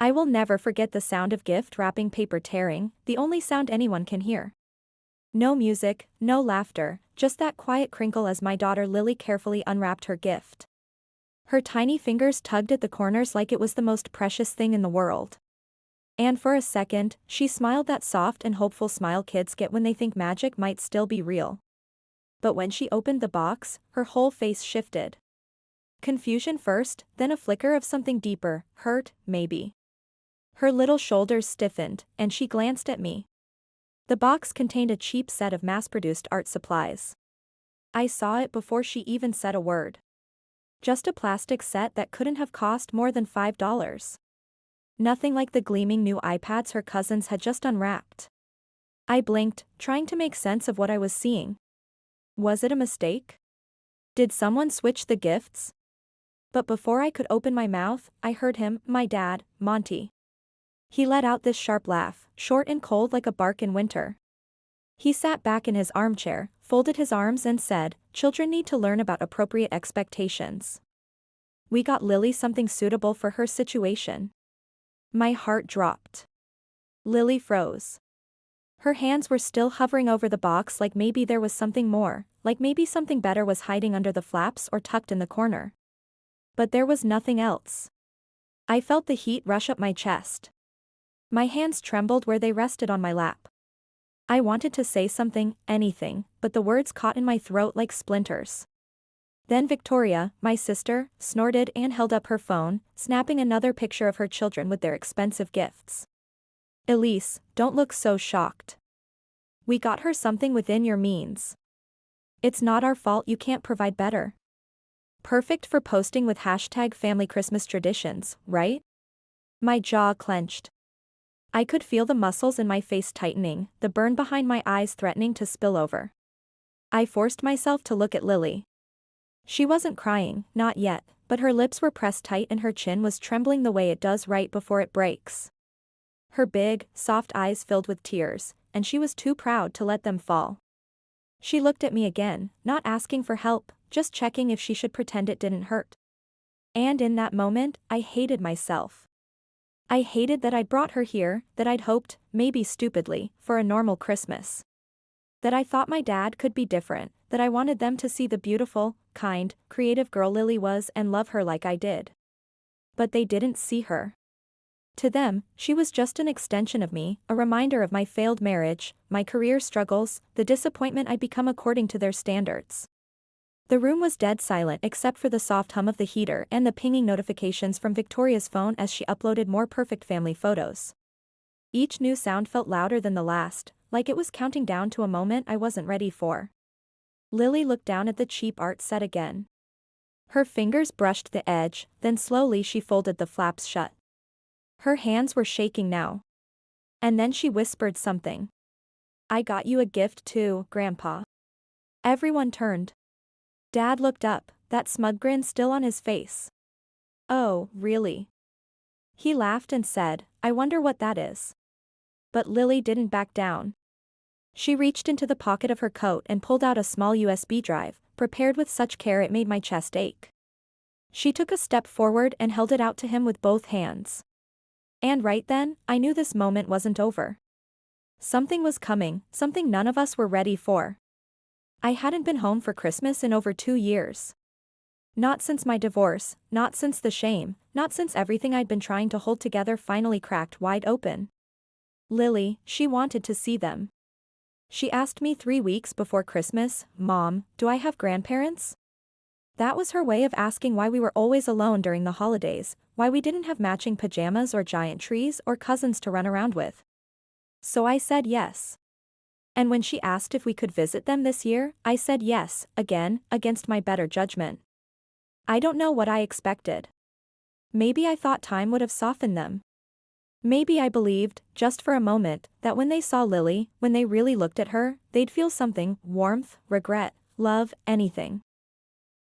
I will never forget the sound of gift wrapping paper tearing, the only sound anyone can hear. No music, no laughter, just that quiet crinkle as my daughter Lily carefully unwrapped her gift. Her tiny fingers tugged at the corners like it was the most precious thing in the world. And for a second, she smiled that soft and hopeful smile kids get when they think magic might still be real. But when she opened the box, her whole face shifted. Confusion first, then a flicker of something deeper, hurt, maybe. Her little shoulders stiffened, and she glanced at me. The box contained a cheap set of mass-produced art supplies. I saw it before she even said a word. Just a plastic set that couldn't have cost more than $5. Nothing like the gleaming new iPads her cousins had just unwrapped. I blinked, trying to make sense of what I was seeing. Was it a mistake? Did someone switch the gifts? But before I could open my mouth, I heard him, my dad, Monty. He let out this sharp laugh, short and cold like a bark in winter. He sat back in his armchair, folded his arms and said, "Children need to learn about appropriate expectations. We got Lily something suitable for her situation." My heart dropped. Lily froze. Her hands were still hovering over the box like maybe there was something more, like maybe something better was hiding under the flaps or tucked in the corner. But there was nothing else. I felt the heat rush up my chest. My hands trembled where they rested on my lap. I wanted to say something, anything, but the words caught in my throat like splinters. Then Victoria, my sister, snorted and held up her phone, snapping another picture of her children with their expensive gifts. "Elise, don't look so shocked. We got her something within your means. It's not our fault you can't provide better. Perfect for posting with #family Christmas traditions, right?" My jaw clenched. I could feel the muscles in my face tightening, the burn behind my eyes threatening to spill over. I forced myself to look at Lily. She wasn't crying, not yet, but her lips were pressed tight and her chin was trembling the way it does right before it breaks. Her big, soft eyes filled with tears, and she was too proud to let them fall. She looked at me again, not asking for help, just checking if she should pretend it didn't hurt. And in that moment, I hated myself. I hated that I'd brought her here, that I'd hoped, maybe stupidly, for a normal Christmas. That I thought my dad could be different, that I wanted them to see the beautiful, kind, creative girl Lily was and love her like I did. But they didn't see her. To them, she was just an extension of me, a reminder of my failed marriage, my career struggles, the disappointment I'd become according to their standards. The room was dead silent except for the soft hum of the heater and the pinging notifications from Victoria's phone as she uploaded more perfect family photos. Each new sound felt louder than the last, like it was counting down to a moment I wasn't ready for. Lily looked down at the cheap art set again. Her fingers brushed the edge, then slowly she folded the flaps shut. Her hands were shaking now. And then she whispered something. "I got you a gift too, Grandpa." Everyone turned. Dad looked up, that smug grin still on his face. "Oh, really?" He laughed and said, "I wonder what that is." But Lily didn't back down. She reached into the pocket of her coat and pulled out a small USB drive, prepared with such care it made my chest ache. She took a step forward and held it out to him with both hands. And right then, I knew this moment wasn't over. Something was coming, something none of us were ready for. I hadn't been home for Christmas in over 2 years. Not since my divorce, not since the shame, not since everything I'd been trying to hold together finally cracked wide open. Lily, she wanted to see them. She asked me 3 weeks before Christmas, "Mom, do I have grandparents?" That was her way of asking why we were always alone during the holidays, why we didn't have matching pajamas or giant trees or cousins to run around with. So I said yes. And when she asked if we could visit them this year, I said yes, again, against my better judgment. I don't know what I expected. Maybe I thought time would have softened them. Maybe I believed, just for a moment, that when they saw Lily, when they really looked at her, they'd feel something, warmth, regret, love, anything.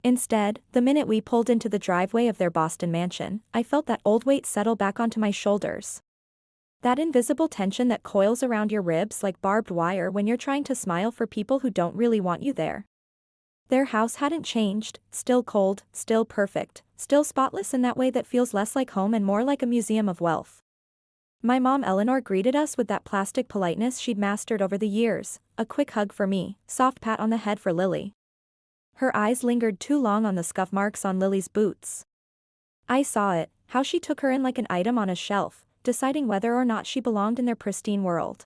Instead, the minute we pulled into the driveway of their Boston mansion, I felt that old weight settle back onto my shoulders. That invisible tension that coils around your ribs like barbed wire when you're trying to smile for people who don't really want you there. Their house hadn't changed, still cold, still perfect, still spotless in that way that feels less like home and more like a museum of wealth. My mom Eleanor greeted us with that plastic politeness she'd mastered over the years, a quick hug for me, soft pat on the head for Lily. Her eyes lingered too long on the scuff marks on Lily's boots. I saw it, how she took her in like an item on a shelf, deciding whether or not she belonged in their pristine world.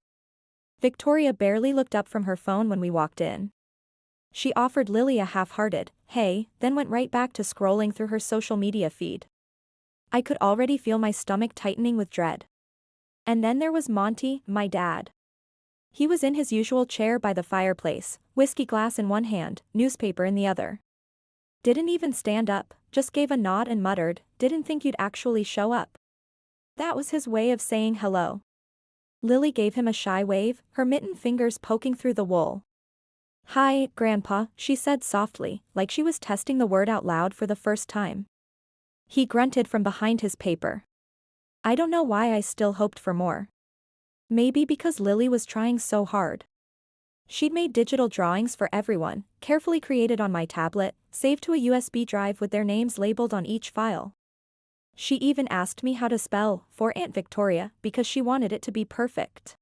Victoria barely looked up from her phone when we walked in. She offered Lily a half-hearted, "Hey," then went right back to scrolling through her social media feed. I could already feel my stomach tightening with dread. And then there was Monty, my dad. He was in his usual chair by the fireplace, whiskey glass in one hand, newspaper in the other. Didn't even stand up, just gave a nod and muttered, "Didn't think you'd actually show up." That was his way of saying hello. Lily gave him a shy wave, her mittened fingers poking through the wool. "Hi, Grandpa," she said softly, like she was testing the word out loud for the first time. He grunted from behind his paper. I don't know why I still hoped for more. Maybe because Lily was trying so hard. She'd made digital drawings for everyone, carefully created on my tablet, saved to a USB drive with their names labeled on each file. She even asked me how to spell, for Aunt Victoria, because she wanted it to be perfect.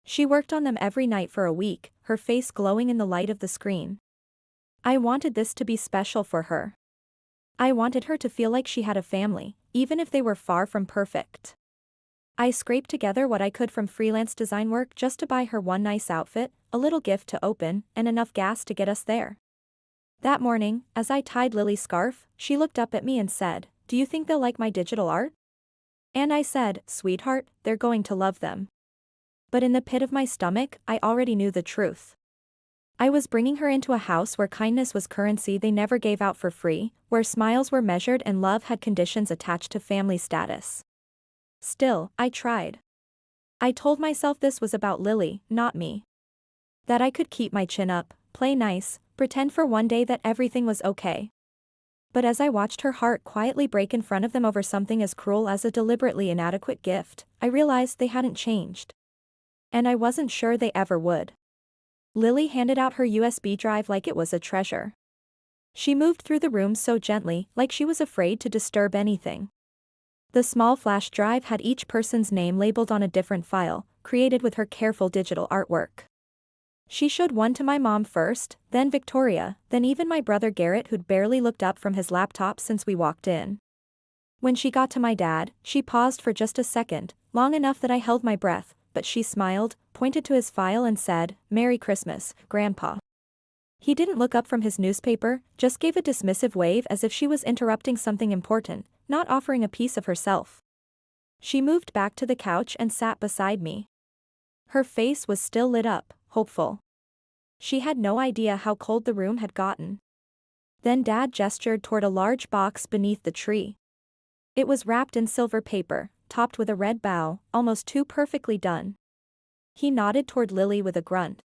She worked on them every night for a week, her face glowing in the light of the screen. I wanted this to be special for her. I wanted her to feel like she had a family, even if they were far from perfect. I scraped together what I could from freelance design work just to buy her one nice outfit, a little gift to open, and enough gas to get us there. That morning, as I tied Lily's scarf, she looked up at me and said, "Do you think they'll like my digital art?" And I said, "Sweetheart, they're going to love them." But in the pit of my stomach, I already knew the truth. I was bringing her into a house where kindness was currency they never gave out for free, where smiles were measured and love had conditions attached to family status. Still, I tried. I told myself this was about Lily, not me. That I could keep my chin up, play nice, pretend for one day that everything was okay. But as I watched her heart quietly break in front of them over something as cruel as a deliberately inadequate gift, I realized they hadn't changed. And I wasn't sure they ever would. Lily handed out her USB drive like it was a treasure. She moved through the room so gently, like she was afraid to disturb anything. The small flash drive had each person's name labeled on a different file, created with her careful digital artwork. She showed one to my mom first, then Victoria, then even my brother Garrett who'd barely looked up from his laptop since we walked in. When she got to my dad, she paused for just a second, long enough that I held my breath, but she smiled, pointed to his file and said, "Merry Christmas, Grandpa." He didn't look up from his newspaper, just gave a dismissive wave as if she was interrupting something important, not offering a piece of herself. She moved back to the couch and sat beside me. Her face was still lit up, hopeful. She had no idea how cold the room had gotten. Then Dad gestured toward a large box beneath the tree. It was wrapped in silver paper, topped with a red bow, almost too perfectly done. He nodded toward Lily with a grunt.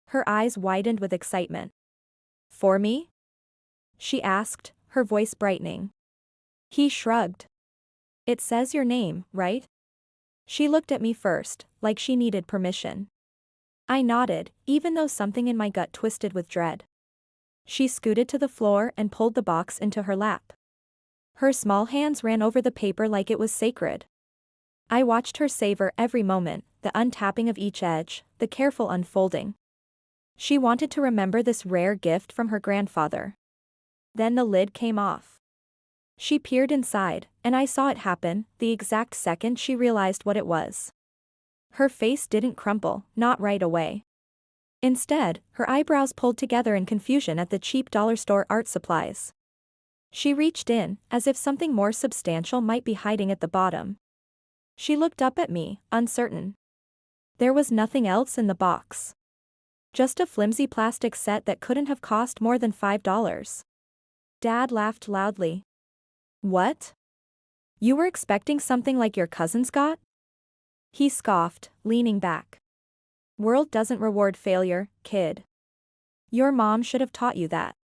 Her eyes widened with excitement. "For me?" she asked, her voice brightening. He shrugged. "It says your name, right?" She looked at me first, like she needed permission. I nodded, even though something in my gut twisted with dread. She scooted to the floor and pulled the box into her lap. Her small hands ran over the paper like it was sacred. I watched her savor every moment, the untapping of each edge, the careful unfolding. She wanted to remember this rare gift from her grandfather. Then the lid came off. She peered inside, and I saw it happen, the exact second she realized what it was. Her face didn't crumple, not right away. Instead, her eyebrows pulled together in confusion at the cheap dollar store art supplies. She reached in, as if something more substantial might be hiding at the bottom. She looked up at me, uncertain. There was nothing else in the box. Just a flimsy plastic set that couldn't have cost more than $5. Dad laughed loudly. "What? You were expecting something like your cousins got?" He scoffed, leaning back. "World doesn't reward failure, kid. Your mom should have taught you that."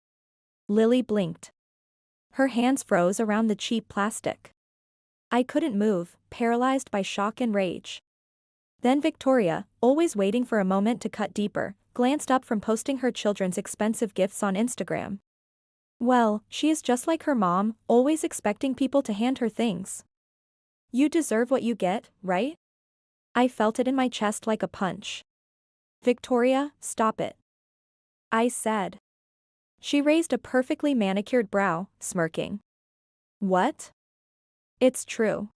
Lily blinked. Her hands froze around the cheap plastic. I couldn't move, paralyzed by shock and rage. Then Victoria, always waiting for a moment to cut deeper, glanced up from posting her children's expensive gifts on Instagram. Well, she is just like her mom, always expecting people to hand her things. You deserve what you get, right? I felt it in my chest like a punch. Victoria, stop it. I said. She raised a perfectly manicured brow, smirking. What? It's true.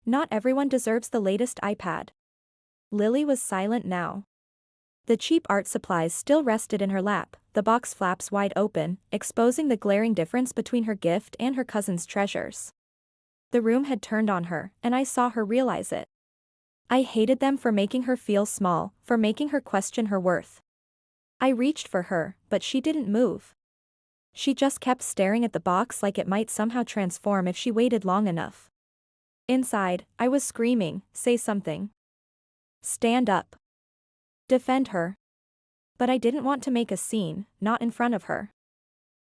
Not everyone deserves the latest iPad. Lily was silent now. The cheap art supplies still rested in her lap, the box flaps wide open, exposing the glaring difference between her gift and her cousin's treasures. The room had turned on her, and I saw her realize it. I hated them for making her feel small, for making her question her worth. I reached for her, but she didn't move. She just kept staring at the box like it might somehow transform if she waited long enough. Inside, I was screaming, say something. Stand up. Defend her. But I didn't want to make a scene, not in front of her.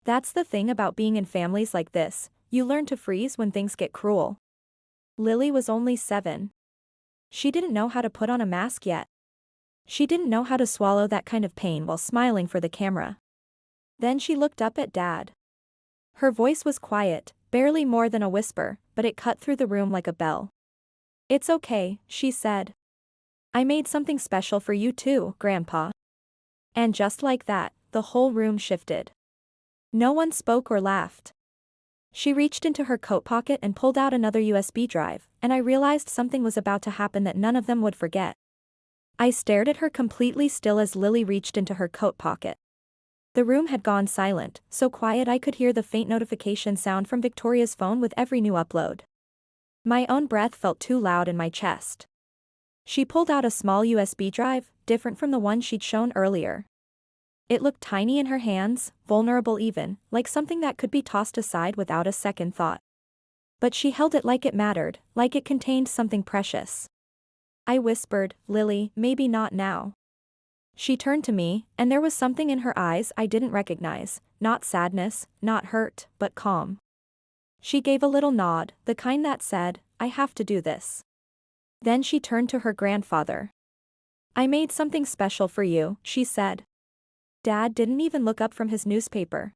That's the thing about being in families like this, you learn to freeze when things get cruel. Lily was only 7. She didn't know how to put on a mask yet. She didn't know how to swallow that kind of pain while smiling for the camera. Then she looked up at Dad. Her voice was quiet, barely more than a whisper, but it cut through the room like a bell. It's okay, she said. I made something special for you too, Grandpa. And just like that, the whole room shifted. No one spoke or laughed. She reached into her coat pocket and pulled out another USB drive, and I realized something was about to happen that none of them would forget. I stared at her completely still as Lily reached into her coat pocket. The room had gone silent, so quiet I could hear the faint notification sound from Victoria's phone with every new upload. My own breath felt too loud in my chest. She pulled out a small USB drive, different from the one she'd shown earlier. It looked tiny in her hands, vulnerable even, like something that could be tossed aside without a second thought. But she held it like it mattered, like it contained something precious. I whispered, Lily, maybe not now. She turned to me, and there was something in her eyes I didn't recognize, not sadness, not hurt, but calm. She gave a little nod, the kind that said, I have to do this. Then she turned to her grandfather. I made something special for you, she said. Dad didn't even look up from his newspaper.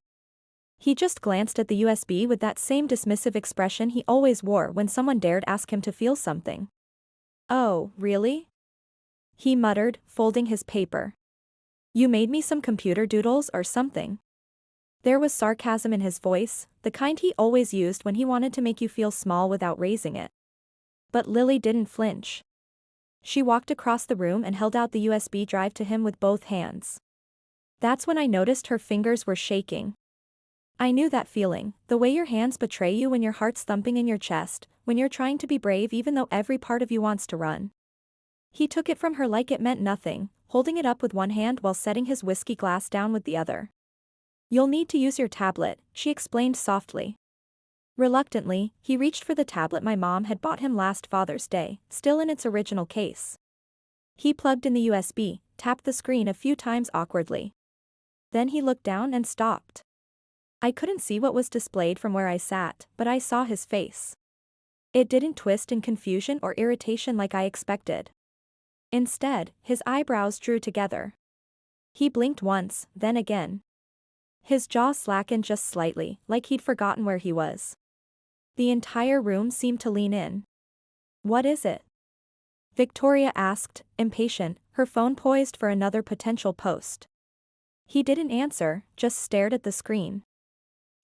He just glanced at the USB with that same dismissive expression he always wore when someone dared ask him to feel something. Oh, really? He muttered, folding his paper. You made me some computer doodles or something. There was sarcasm in his voice, the kind he always used when he wanted to make you feel small without raising it. But Lily didn't flinch. She walked across the room and held out the USB drive to him with both hands. That's when I noticed her fingers were shaking. I knew that feeling, the way your hands betray you when your heart's thumping in your chest, when you're trying to be brave even though every part of you wants to run. He took it from her like it meant nothing, holding it up with one hand while setting his whiskey glass down with the other. You'll need to use your tablet, she explained softly. Reluctantly, he reached for the tablet my mom had bought him last Father's Day, still in its original case. He plugged in the USB, tapped the screen a few times awkwardly. Then he looked down and stopped. I couldn't see what was displayed from where I sat, but I saw his face. It didn't twist in confusion or irritation like I expected. Instead, his eyebrows drew together. He blinked once, then again. His jaw slackened just slightly, like he'd forgotten where he was. The entire room seemed to lean in. What is it? Victoria asked, impatient, her phone poised for another potential post. He didn't answer, just stared at the screen.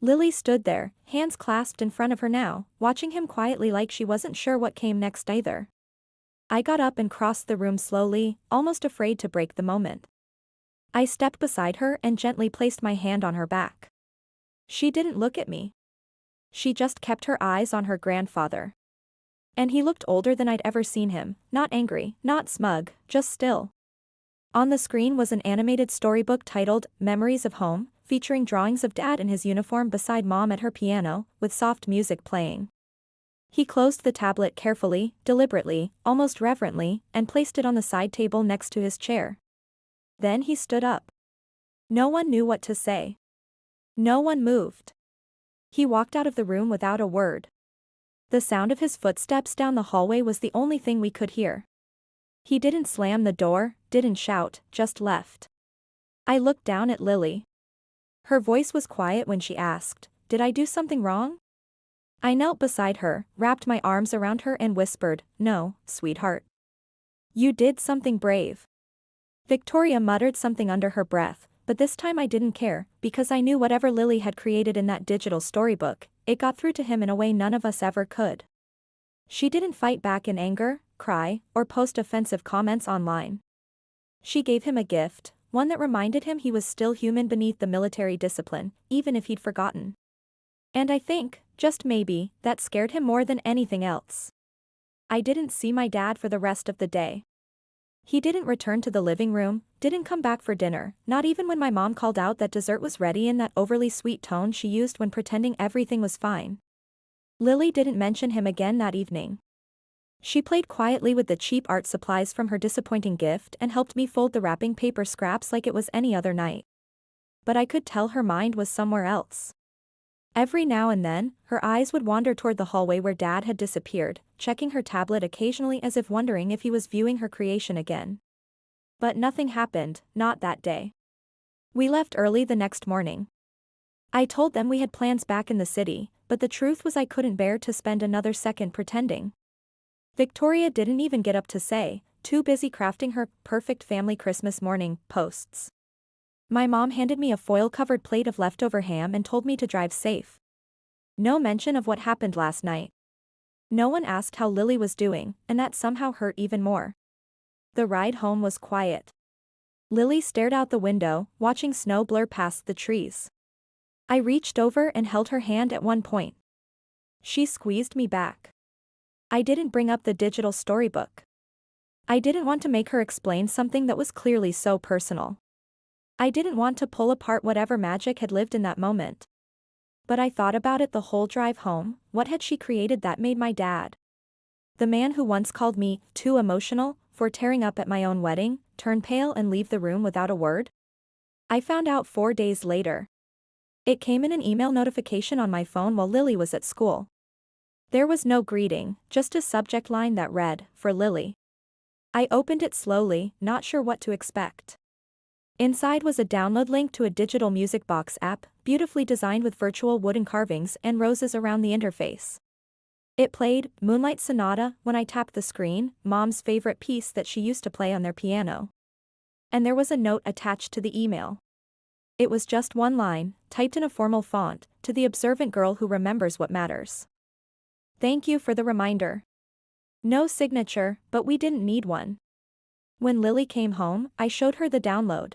Lily stood there, hands clasped in front of her now, watching him quietly like she wasn't sure what came next either. I got up and crossed the room slowly, almost afraid to break the moment. I stepped beside her and gently placed my hand on her back. She didn't look at me. She just kept her eyes on her grandfather. And he looked older than I'd ever seen him, not angry, not smug, just still. On the screen was an animated storybook titled, Memories of Home, featuring drawings of Dad in his uniform beside Mom at her piano, with soft music playing. He closed the tablet carefully, deliberately, almost reverently, and placed it on the side table next to his chair. Then he stood up. No one knew what to say. No one moved. He walked out of the room without a word. The sound of his footsteps down the hallway was the only thing we could hear. He didn't slam the door, didn't shout, just left. I looked down at Lily. Her voice was quiet when she asked, Did I do something wrong? I knelt beside her, wrapped my arms around her and whispered, "No, sweetheart. You did something brave." Victoria muttered something under her breath, but this time I didn't care, because I knew whatever Lily had created in that digital storybook, it got through to him in a way none of us ever could. She didn't fight back in anger, cry, or post offensive comments online. She gave him a gift, one that reminded him he was still human beneath the military discipline, even if he'd forgotten. And I think, just maybe, that scared him more than anything else. I didn't see my dad for the rest of the day. He didn't return to the living room, didn't come back for dinner, not even when my mom called out that dessert was ready in that overly sweet tone she used when pretending everything was fine. Lily didn't mention him again that evening. She played quietly with the cheap art supplies from her disappointing gift and helped me fold the wrapping paper scraps like it was any other night. But I could tell her mind was somewhere else. Every now and then, her eyes would wander toward the hallway where Dad had disappeared, checking her tablet occasionally as if wondering if he was viewing her creation again. But nothing happened, not that day. We left early the next morning. I told them we had plans back in the city, but the truth was I couldn't bear to spend another second pretending. Victoria didn't even get up to say, too busy crafting her perfect family Christmas morning posts. My mom handed me a foil-covered plate of leftover ham and told me to drive safe. No mention of what happened last night. No one asked how Lily was doing, and that somehow hurt even more. The ride home was quiet. Lily stared out the window, watching snow blur past the trees. I reached over and held her hand at one point. She squeezed me back. I didn't bring up the digital storybook. I didn't want to make her explain something that was clearly so personal. I didn't want to pull apart whatever magic had lived in that moment. But I thought about it the whole drive home. What had she created that made my dad, the man who once called me too emotional for tearing up at my own wedding, turn pale and leave the room without a word? I found out 4 days later. It came in an email notification on my phone while Lily was at school. There was no greeting, just a subject line that read, "For Lily." I opened it slowly, not sure what to expect. Inside was a download link to a digital music box app, beautifully designed with virtual wooden carvings and roses around the interface. It played Moonlight Sonata when I tapped the screen, Mom's favorite piece that she used to play on their piano. And there was a note attached to the email. It was just one line, typed in a formal font, to the observant girl who remembers what matters. "Thank you for the reminder." No signature, but we didn't need one. When Lily came home, I showed her the download.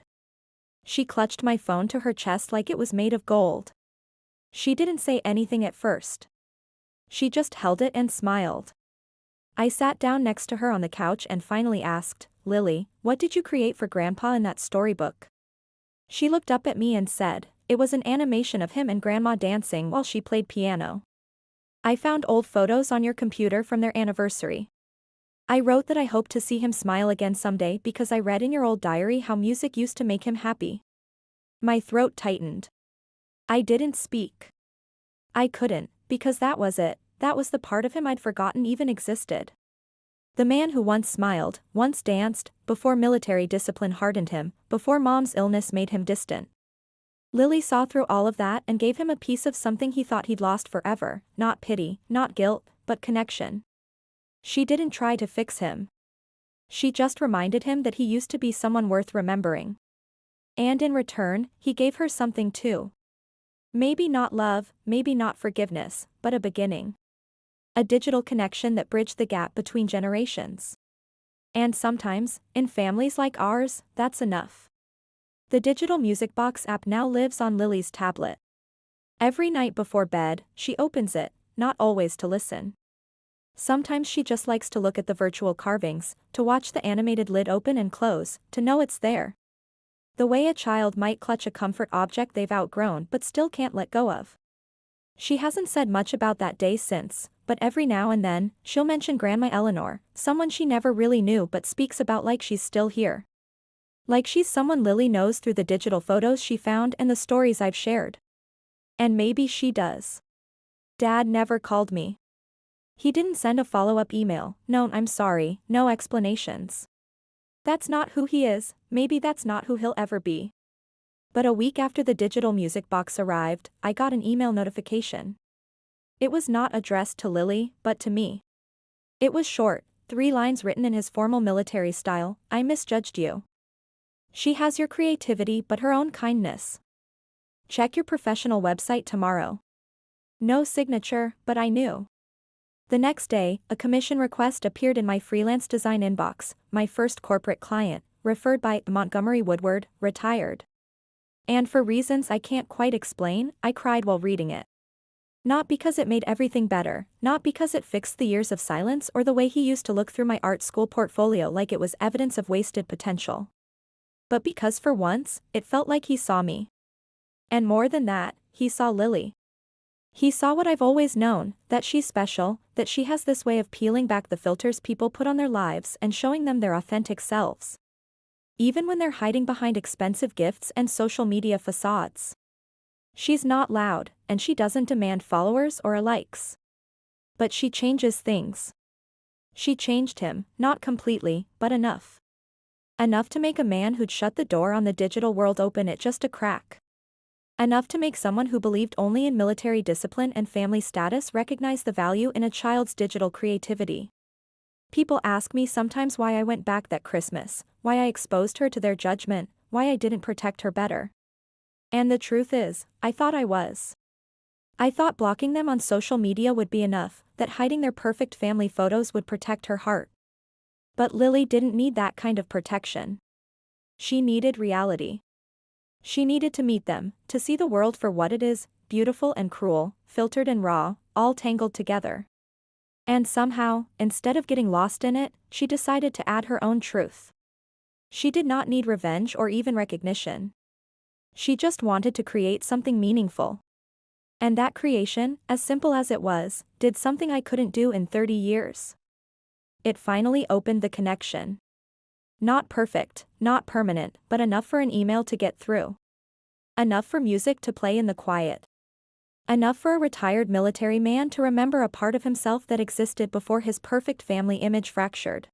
She clutched my phone to her chest like it was made of gold. She didn't say anything at first. She just held it and smiled. I sat down next to her on the couch and finally asked, "Lily, what did you create for Grandpa in that storybook?" She looked up at me and said, "It was an animation of him and Grandma dancing while she played piano. I found old photos on your computer from their anniversary. I wrote that I hoped to see him smile again someday because I read in your old diary how music used to make him happy." My throat tightened. I didn't speak. I couldn't, because that was it, that was the part of him I'd forgotten even existed. The man who once smiled, once danced, before military discipline hardened him, before Mom's illness made him distant. Lily saw through all of that and gave him a piece of something he thought he'd lost forever, not pity, not guilt, but connection. She didn't try to fix him. She just reminded him that he used to be someone worth remembering. And in return, he gave her something too. Maybe not love, maybe not forgiveness, but a beginning. A digital connection that bridged the gap between generations. And sometimes, in families like ours, that's enough. The digital music box app now lives on Lily's tablet. Every night before bed, she opens it, not always to listen. Sometimes she just likes to look at the virtual carvings, to watch the animated lid open and close, to know it's there. The way a child might clutch a comfort object they've outgrown but still can't let go of. She hasn't said much about that day since, but every now and then, she'll mention Grandma Eleanor, someone she never really knew but speaks about like she's still here. Like she's someone Lily knows through the digital photos she found and the stories I've shared. And maybe she does. Dad never called me. He didn't send a follow-up email, "No, I'm sorry," no explanations. That's not who he is, maybe that's not who he'll ever be. But a week after the digital music box arrived, I got an email notification. It was not addressed to Lily, but to me. It was short, 3 lines written in his formal military style. I misjudged you. She has your creativity but her own kindness. Check your professional website tomorrow. No signature, but I knew. The next day, a commission request appeared in my freelance design inbox, my first corporate client, referred by Montgomery Woodward, retired. And for reasons I can't quite explain, I cried while reading it. Not because it made everything better, not because it fixed the years of silence or the way he used to look through my art school portfolio like it was evidence of wasted potential. But because for once, it felt like he saw me. And more than that, he saw Lily. He saw what I've always known, that she's special, that she has this way of peeling back the filters people put on their lives and showing them their authentic selves. Even when they're hiding behind expensive gifts and social media facades. She's not loud, and she doesn't demand followers or likes. But she changes things. She changed him, not completely, but enough. Enough to make a man who'd shut the door on the digital world open it just a crack. Enough to make someone who believed only in military discipline and family status recognize the value in a child's digital creativity. People ask me sometimes why I went back that Christmas, why I exposed her to their judgment, why I didn't protect her better. And the truth is, I thought I was. I thought blocking them on social media would be enough, that hiding their perfect family photos would protect her heart. But Lily didn't need that kind of protection. She needed reality. She needed to meet them, to see the world for what it is, beautiful and cruel, filtered and raw, all tangled together. And somehow, instead of getting lost in it, she decided to add her own truth. She did not need revenge or even recognition. She just wanted to create something meaningful. And that creation, as simple as it was, did something I couldn't do in 30 years. It finally opened the connection. Not perfect, not permanent, but enough for an email to get through. Enough for music to play in the quiet. Enough for a retired military man to remember a part of himself that existed before his perfect family image fractured.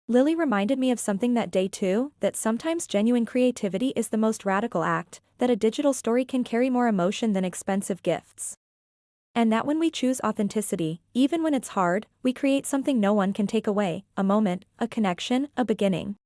Lily reminded me of something that day too, that sometimes genuine creativity is the most radical act, that a digital story can carry more emotion than expensive gifts. And that when we choose authenticity, even when it's hard, we create something no one can take away, a moment, a connection, a beginning.